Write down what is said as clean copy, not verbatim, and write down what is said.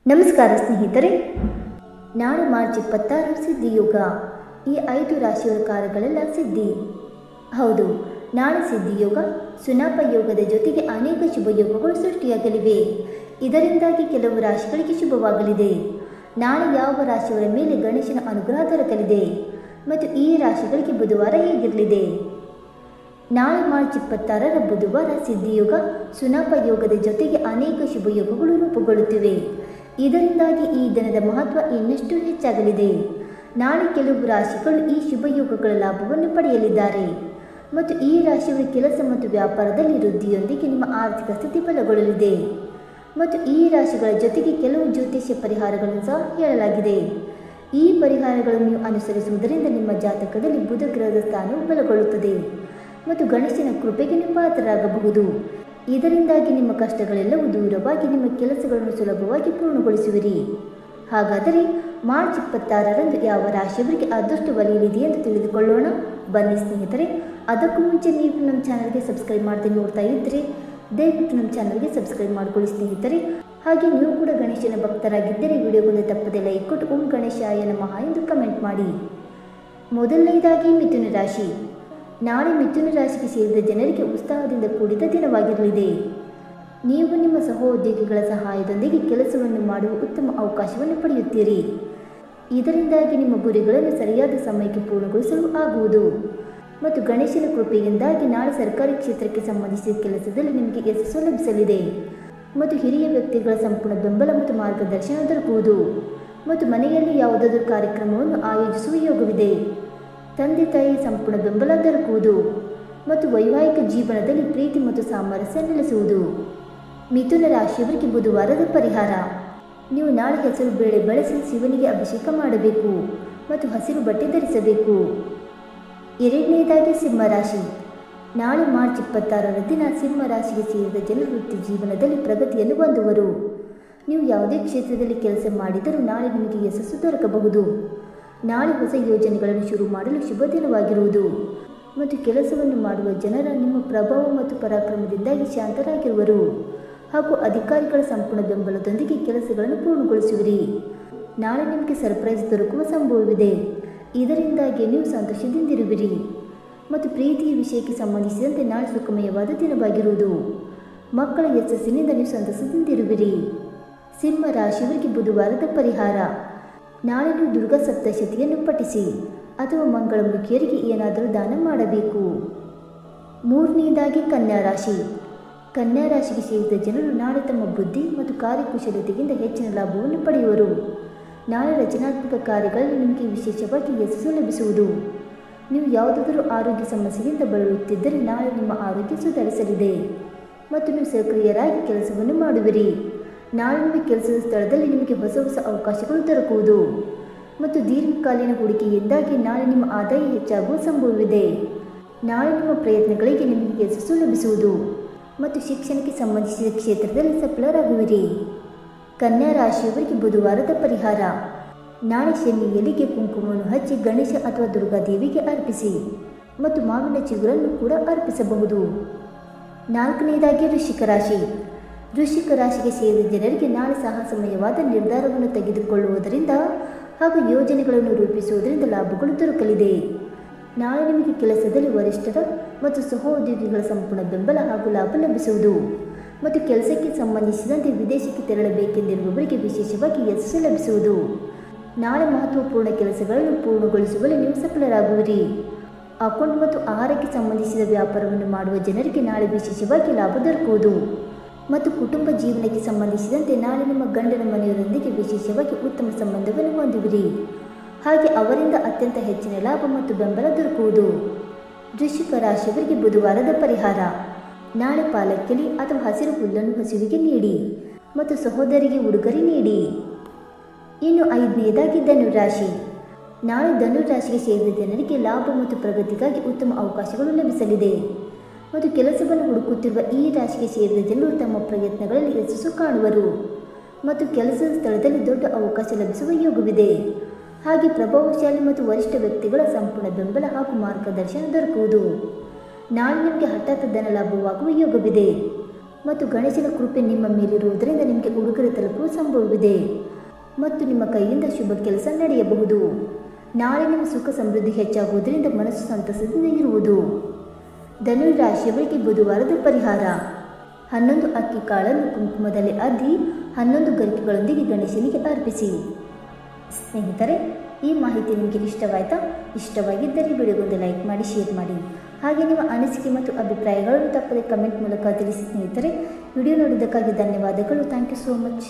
ನಮಸ್ಕಾರ ಸ್ನೇಹಿತರೆ, ನಾಳೆ ಮಾರ್ಚ್ 26 ಸಿದ್ಧಿಯೋಗ. ಈ 5 ರಾಶಿಯವರ ಕಾರ್ಯಗಳೆಲ್ಲ ಸಿದ್ಧಿ. ಹೌದು, ನಾಳೆ ಸಿದ್ಧಿಯೋಗ, ಸುನಾಪ ಯೋಗದ ಜೊತೆಗೆ ಅನೇಕ ಶುಭ ಯೋಗಗಳು ಸೃಷ್ಟಿಯಾಗಲಿವೆ. ಇದರಿಂದಾಗಿ ಕೆಲವು ರಾಶಿಗಳಿಗೆ ಶುಭವಾಗಲಿದೆ. ನಾಳೆ ಯಾವ ರಾಶಿಯವರ ಮೇಲೆ ಗಣೇಶನ ಅನುಗ್ರಹ ದೊರಕಲಿದೆ ಮತ್ತು ಈ ರಾಶಿಗಳಿಗೆ ಬುಧವಾರ ಹೇಗಿರಲಿದೆ? ನಾಳೆ ಮಾರ್ಚ್ 26 ಬುಧವಾರ ಸಿದ್ಧಿಯೋಗ, ಸುನಾಪ ಯೋಗದ ಜೊತೆಗೆ ಅನೇಕ ಶುಭ ಯೋಗಗಳು ರೂಪುಗೊಳ್ಳುತ್ತಿವೆ. ಇದರಿಂದಾಗಿ ಈ ದಿನದ ಮಹತ್ವ ಇನ್ನಷ್ಟು ಹೆಚ್ಚಾಗಲಿದೆ. ನಾಳೆ ಕೆಲವು ರಾಶಿಗಳು ಈ ಶುಭ ಯೋಗಗಳ ಲಾಭವನ್ನು ಪಡೆಯಲಿದ್ದಾರೆ ಮತ್ತು ಈ ರಾಶಿಯವರ ಕೆಲಸ ಮತ್ತು ವ್ಯಾಪಾರದಲ್ಲಿ ವೃದ್ಧಿಯೊಂದಿಗೆ ನಿಮ್ಮ ಆರ್ಥಿಕ ಸ್ಥಿತಿ ಬಲಗೊಳ್ಳಲಿದೆ ಮತ್ತು ಈ ರಾಶಿಗಳ ಜೊತೆಗೆ ಕೆಲವು ಜ್ಯೋತಿಷ್ಯ ಪರಿಹಾರಗಳನ್ನು ಸಹ ಹೇಳಲಾಗಿದೆ. ಈ ಪರಿಹಾರಗಳನ್ನು ನೀವು ಅನುಸರಿಸುವುದರಿಂದ ನಿಮ್ಮ ಜಾತಕದಲ್ಲಿ ಬುಧ ಗ್ರಹದ ಸ್ಥಾನವು ಬಲಗೊಳ್ಳುತ್ತದೆ ಮತ್ತು ಗಣೇಶನ ಕೃಪೆಗೆ ನೀವು ಪಾತ್ರರಾಗಬಹುದು. ಇದರಿಂದಾಗಿ ನಿಮ್ಮ ಕಷ್ಟಗಳೆಲ್ಲವೂ ದೂರವಾಗಿ ನಿಮ್ಮ ಕೆಲಸಗಳನ್ನು ಸುಲಭವಾಗಿ ಪೂರ್ಣಗೊಳಿಸುವಿರಿ. ಹಾಗಾದರೆ ಮಾರ್ಚ್ 26ರಂದು ಯಾವ ರಾಶಿಯವರಿಗೆ ಅದೃಷ್ಟ ಒಲಿಯಲಿದೆ ಎಂದು ತಿಳಿದುಕೊಳ್ಳೋಣ. ಬನ್ನಿ ಸ್ನೇಹಿತರೆ, ಅದಕ್ಕೂ ಮುಂಚೆ ನೀವು ನಮ್ಮ ಚಾನಲ್ಗೆ ಸಬ್ಸ್ಕ್ರೈಬ್ ಮಾಡದೆ ನೋಡ್ತಾ ಇದ್ದರೆ ದಯವಿಟ್ಟು ನಮ್ಮ ಚಾನಲ್ಗೆ ಸಬ್ಸ್ಕ್ರೈಬ್ ಮಾಡಿಕೊಳ್ಳಿ ಸ್ನೇಹಿತರೆ. ಹಾಗೆ ನೀವು ಕೂಡ ಗಣೇಶನ ಭಕ್ತರಾಗಿದ್ದರೆ ವಿಡಿಯೋಗೊಂದು ತಪ್ಪದೆ ಲೈಕ್ ಕೊಟ್ಟು ಓಂ ಗಣೇಶಾಯ ನಮಃ ಎಂದು ಕಮೆಂಟ್ ಮಾಡಿ. ಮೊದಲನೇದಾಗಿ ಮಿಥುನ ರಾಶಿ. ನಾಳೆ ಮಿಥುನ ರಾಶಿಗೆ ಸೇರಿದ ಜನರಿಗೆ ಉತ್ಸಾಹದಿಂದ ಕೂಡಿದ ದಿನವಾಗಿರಲಿದೆ. ನೀವು ನಿಮ್ಮ ಸಹೋದ್ಯೋಗಿಗಳ ಸಹಾಯದೊಂದಿಗೆ ಕೆಲಸವನ್ನು ಮಾಡುವ ಉತ್ತಮ ಅವಕಾಶವನ್ನು ಪಡೆಯುತ್ತೀರಿ. ಇದರಿಂದಾಗಿ ನಿಮ್ಮ ಗುರಿಗಳನ್ನು ಸರಿಯಾದ ಸಮಯಕ್ಕೆ ಪೂರ್ಣಗೊಳಿಸಲು ಆಗುವುದು ಮತ್ತು ಗಣೇಶನ ಕೃಪೆಯಿಂದಾಗಿ ನಾಳೆ ಸರ್ಕಾರಿ ಕ್ಷೇತ್ರಕ್ಕೆ ಸಂಬಂಧಿಸಿದ ಕೆಲಸದಲ್ಲಿ ನಿಮಗೆ ಯಶಸ್ಸು ಲಭಿಸಲಿದೆ ಮತ್ತು ಹಿರಿಯ ವ್ಯಕ್ತಿಗಳ ಸಂಪೂರ್ಣ ಬೆಂಬಲ ಮತ್ತು ಮಾರ್ಗದರ್ಶನ ದೊರಕುವುದು ಮತ್ತು ಮನೆಯಲ್ಲಿ ಯಾವುದಾದರೂ ಕಾರ್ಯಕ್ರಮವನ್ನು ಆಯೋಜಿಸುವ ಯೋಗವಿದೆ. ತಂದೆ ತಾಯಿ ಸಂಪೂರ್ಣ ಬೆಂಬಲ ದೊರಕುವುದು ಮತ್ತು ವೈವಾಹಿಕ ಜೀವನದಲ್ಲಿ ಪ್ರೀತಿ ಮತ್ತು ಸಾಮರಸ್ಯ ನೆಲೆಸುವುದು. ಮಿಥುನ ರಾಶಿಯವರಿಗೆ ಬುಧವಾರದ ಪರಿಹಾರ. ನೀವು ನಾಳೆ ಹೆಸರು ಬೇಳೆ ಬಳಸಿ ಶಿವನಿಗೆ ಅಭಿಷೇಕ ಮಾಡಬೇಕು ಮತ್ತು ಹಸಿರು ಬಟ್ಟೆ ಧರಿಸಬೇಕು. ಎರಡನೇದಾಗಿ ಸಿಂಹ ರಾಶಿ. ನಾಳೆ ಮಾರ್ಚ್ 26ರ ದಿನ ಸಿಂಹ ರಾಶಿಗೆ ಸೇರಿದ ಜನರು ವೃತ್ತಿ ಜೀವನದಲ್ಲಿ ಪ್ರಗತಿಯನ್ನು ಹೊಂದುವರು. ನೀವು ಯಾವುದೇ ಕ್ಷೇತ್ರದಲ್ಲಿ ಕೆಲಸ ಮಾಡಿದರೂ ನಾಳೆ ನಿಮಗೆ ಯಶಸ್ಸು ದೊರಕಬಹುದು. ನಾಳೆ ಹೊಸ ಯೋಜನೆಗಳನ್ನು ಶುರು ಮಾಡಲು ಶುಭ ದಿನವಾಗಿರುವುದು ಮತ್ತು ಕೆಲಸವನ್ನು ಮಾಡುವ ಜನರ ನಿಮ್ಮ ಪ್ರಭಾವ ಮತ್ತು ಪರಾಕ್ರಮದಿಂದಾಗಿ ಶಾಂತರಾಗಿರುವರು ಹಾಗೂ ಅಧಿಕಾರಿಗಳ ಸಂಪೂರ್ಣ ಬೆಂಬಲದೊಂದಿಗೆ ಕೆಲಸಗಳನ್ನು ಪೂರ್ಣಗೊಳಿಸುವಿರಿ. ನಾಳೆ ನಿಮಗೆ ಸರ್ಪ್ರೈಸ್ ದೊರಕುವ ಸಂಭವವಿದೆ. ಇದರಿಂದಾಗಿ ನೀವು ಸಂತೋಷದಿಂದಿರುವಿರಿ ಮತ್ತು ಪ್ರೀತಿಯ ವಿಷಯಕ್ಕೆ ಸಂಬಂಧಿಸಿದಂತೆ ನಾಳೆ ಸುಖಮಯವಾದ ದಿನವಾಗಿರುವುದು. ಮಕ್ಕಳ ಯಶಸ್ಸಿನಿಂದ ನೀವು ಸಂತಸದಿಂದಿರುವಿರಿ. ಸಿಂಹ ರಾಶಿಯವರಿಗೆ ಬುಧವಾರದ ಪರಿಹಾರ. ನಾಳೆ ನೀವು ದುರ್ಗಾ ಸಪ್ತಶತಿಯನ್ನು ಪಠಿಸಿ ಅಥವಾ ಮಂಗಳಮುಖಿಯರಿಗೆ ಏನಾದರೂ ದಾನ ಮಾಡಬೇಕು. ಮೂರನೆಯದಾಗಿ ಕನ್ಯಾ ರಾಶಿ. ಕನ್ಯಾ ರಾಶಿಗೆ ಸೇರಿದ ಜನರು ನಾಳೆ ತಮ್ಮ ಬುದ್ಧಿ ಮತ್ತು ಕಾರ್ಯಕುಶಲತೆಯಿಂದ ಹೆಚ್ಚಿನ ಲಾಭವನ್ನು ಪಡೆಯುವರು. ನಾಳೆ ರಚನಾತ್ಮಕ ಕಾರ್ಯಗಳಲ್ಲಿ ನಿಮಗೆ ವಿಶೇಷವಾಗಿ ಯಶಸ್ಸು ಲಭಿಸುವುದು. ನೀವು ಯಾವುದಾದರೂ ಆರೋಗ್ಯ ಸಮಸ್ಯೆಯಿಂದ ಬಳಲುತ್ತಿದ್ದರೆ ನಾಳೆ ನಿಮ್ಮ ಆರೋಗ್ಯ ಸುಧಾರಿಸಲಿದೆ ಮತ್ತು ನೀವು ಸಕ್ರಿಯರಾಗಿ ಕೆಲಸವನ್ನು ಮಾಡುವಿರಿ. ನಾಳೆ ನಿಮ್ಮ ಕೆಲಸದ ಸ್ಥಳದಲ್ಲಿ ನಿಮಗೆ ಹೊಸ ಹೊಸ ಅವಕಾಶಗಳು ದೊರಕುವುದು ಮತ್ತು ದೀರ್ಘಕಾಲೀನ ಹೂಡಿಕೆಯಿಂದಾಗಿ ನಾಳೆ ನಿಮ್ಮ ಆದಾಯ ಹೆಚ್ಚಾಗುವ ಸಂಭವವಿದೆ. ನಾಳೆ ನಿಮ್ಮ ಪ್ರಯತ್ನಗಳಿಗೆ ನಿಮಗೆ ಯಶಸ್ಸು ಲಭಿಸುವುದು ಮತ್ತು ಶಿಕ್ಷಣಕ್ಕೆ ಸಂಬಂಧಿಸಿದ ಕ್ಷೇತ್ರದಲ್ಲಿ ಸಫಲರಾಗುವಿರಿ. ಕನ್ಯಾ ರಾಶಿಯವರಿಗೆ ಬುಧವಾರದ ಪರಿಹಾರ. ನಾಳೆ ಶನಿ ಎಲೆಗೆ ಕುಂಕುಮವನ್ನು ಹಚ್ಚಿ ಗಣೇಶ ಅಥವಾ ದುರ್ಗಾದೇವಿಗೆ ಅರ್ಪಿಸಿ ಮತ್ತು ಮಾವಿನ ಚಿಗುರನ್ನು ಕೂಡ ಅರ್ಪಿಸಬಹುದು. ನಾಲ್ಕನೆಯದಾಗಿ ವೃಶ್ಚಿಕ ರಾಶಿ. ವೃಶ್ಚಿಕ ರಾಶಿಗೆ ಸೇರಿದ ಜನರಿಗೆ ನಾಳೆ ಸಾಹಸಮಯವಾದ ನಿರ್ಧಾರವನ್ನು ತೆಗೆದುಕೊಳ್ಳುವುದರಿಂದ ಹಾಗೂ ಯೋಜನೆಗಳನ್ನು ರೂಪಿಸುವುದರಿಂದ ಲಾಭಗಳು ದೊರಕಲಿದೆ. ನಾಳೆ ನಿಮಗೆ ಕೆಲಸದಲ್ಲಿ ವರಿಷ್ಠರ ಮತ್ತು ಸಹೋದ್ಯೋಗಿಗಳ ಸಂಪೂರ್ಣ ಬೆಂಬಲ ಹಾಗೂ ಲಾಭ ಲಭಿಸುವುದು ಮತ್ತು ಕೆಲಸಕ್ಕೆ ಸಂಬಂಧಿಸಿದಂತೆ ವಿದೇಶಕ್ಕೆ ತೆರಳಬೇಕೆಂದಿರುವವರಿಗೆ ವಿಶೇಷವಾಗಿ ಯಶಸ್ಸು ಲಭಿಸುವುದು. ನಾಳೆ ಮಹತ್ವಪೂರ್ಣ ಕೆಲಸಗಳನ್ನು ಪೂರ್ಣಗೊಳಿಸುವಲ್ಲಿ ನೀವು ಸಫಲರಾಗುವಿರಿ. ಅಕೌಂಟ್ ಮತ್ತು ಆಹಾರಕ್ಕೆ ಸಂಬಂಧಿಸಿದ ವ್ಯಾಪಾರವನ್ನು ಮಾಡುವ ಜನರಿಗೆ ನಾಳೆ ವಿಶೇಷವಾಗಿ ಲಾಭ ದೊರಕುವುದು ಮತ್ತು ಕುಟುಂಬ ಜೀವನಕ್ಕೆ ಸಂಬಂಧಿಸಿದಂತೆ ನಾಳೆ ನಿಮ್ಮ ಗಂಡನ ಮನೆಯವರೊಂದಿಗೆ ವಿಶೇಷವಾಗಿ ಉತ್ತಮ ಸಂಬಂಧವನ್ನು ಹೊಂದುವಿರಿ. ಹಾಗೆ ಅವರಿಂದ ಅತ್ಯಂತ ಹೆಚ್ಚಿನ ಲಾಭ ಮತ್ತು ಬೆಂಬಲ ದೊರಕುವುದು. ವೃಶ್ಚಿಕ ರಾಶಿಯವರಿಗೆ ಬುಧವಾರದ ಪರಿಹಾರ. ನಾಳೆ ಪಾಲಕ್ಕಿಲಿ ಅಥವಾ ಹಸಿರು ಹುಲ್ಲನ್ನು ಹಸುವಿಗೆ ನೀಡಿ ಮತ್ತು ಸಹೋದರಿಗೆ ಉಡುಗೊರೆ ನೀಡಿ. ಇನ್ನು ಐದನೆಯದಾಗಿ ಧನುರಾಶಿ. ನಾಳೆ ಧನುರಾಶಿಗೆ ಸೇರಿದ ಜನರಿಗೆ ಲಾಭ ಮತ್ತು ಪ್ರಗತಿಗಾಗಿ ಉತ್ತಮ ಅವಕಾಶಗಳು ಲಭಿಸಲಿದೆ ಮತ್ತು ಕೆಲಸವನ್ನು ಹುಡುಕುತ್ತಿರುವ ಈ ರಾಶಿಗೆ ಸೇರಿದ ಜನರು ತಮ್ಮ ಪ್ರಯತ್ನಗಳಲ್ಲಿ ಯಶಸ್ಸು ಕಾಣುವರು ಮತ್ತು ಕೆಲಸದ ಸ್ಥಳದಲ್ಲಿ ದೊಡ್ಡ ಅವಕಾಶ ಲಭಿಸುವ ಯೋಗವಿದೆ. ಹಾಗೆ ಪ್ರಭಾವಶಾಲಿ ಮತ್ತು ವರಿಷ್ಠ ವ್ಯಕ್ತಿಗಳ ಸಂಪೂರ್ಣ ಬೆಂಬಲ ಹಾಗೂ ಮಾರ್ಗದರ್ಶನ ದೊರಕುವುದು. ನಾಳೆ ನಿಮಗೆ ಹಠಾತ್ ಧನ ಲಾಭವಾಗುವ ಯೋಗವಿದೆ. ಮತ್ತು ಗಣೇಶನ ಕೃಪೆ ನಿಮ್ಮ ಮೇಲಿರುವುದರಿಂದ ನಿಮಗೆ ಉಡುಗೊರೆ ತಲುಪುವ ಸಂಭವವಿದೆ ಮತ್ತು ನಿಮ್ಮ ಕೈಯಿಂದ ಶುಭ ಕೆಲಸ ನಡೆಯಬಹುದು. ನಾಳೆ ನಿಮ್ಮ ಸುಖ ಸಮೃದ್ಧಿ ಹೆಚ್ಚಾಗುವುದರಿಂದ ಮನಸ್ಸು ಸಂತಸದಿಂದ ಇರುವುದು. ಧನು ರಾಶಿಯವರಿಗೆ ಬುಧವಾರದ ಪರಿಹಾರ: 11 ಅಕ್ಕಿ ಕಾಳನ್ನು ಕುಂಕುಮದಲ್ಲಿ ಅದ್ದಿ 11 ಗರಿಕೆಗಳೊಂದಿಗೆ ಗಣೇಶನಿಗೆ ಅರ್ಪಿಸಿ. ಸ್ನೇಹಿತರೆ, ಈ ಮಾಹಿತಿ ನಿಮಗೆ ಇಷ್ಟವಾಯಿತಾ? ಇಷ್ಟವಾಗಿದ್ದರೆ ವಿಡಿಯೋಗೊಂದು ಲೈಕ್ ಮಾಡಿ, ಶೇರ್ ಮಾಡಿ. ಹಾಗೆ ನಿಮ್ಮ ಅನಿಸಿಕೆ ಮತ್ತು ಅಭಿಪ್ರಾಯಗಳನ್ನು ತಪ್ಪದೆ ಕಮೆಂಟ್ ಮೂಲಕ ತಿಳಿಸಿ. ಸ್ನೇಹಿತರೆ, ವಿಡಿಯೋ ನೋಡಿದ್ದಕ್ಕಾಗಿ ಧನ್ಯವಾದಗಳು. Thank you so much.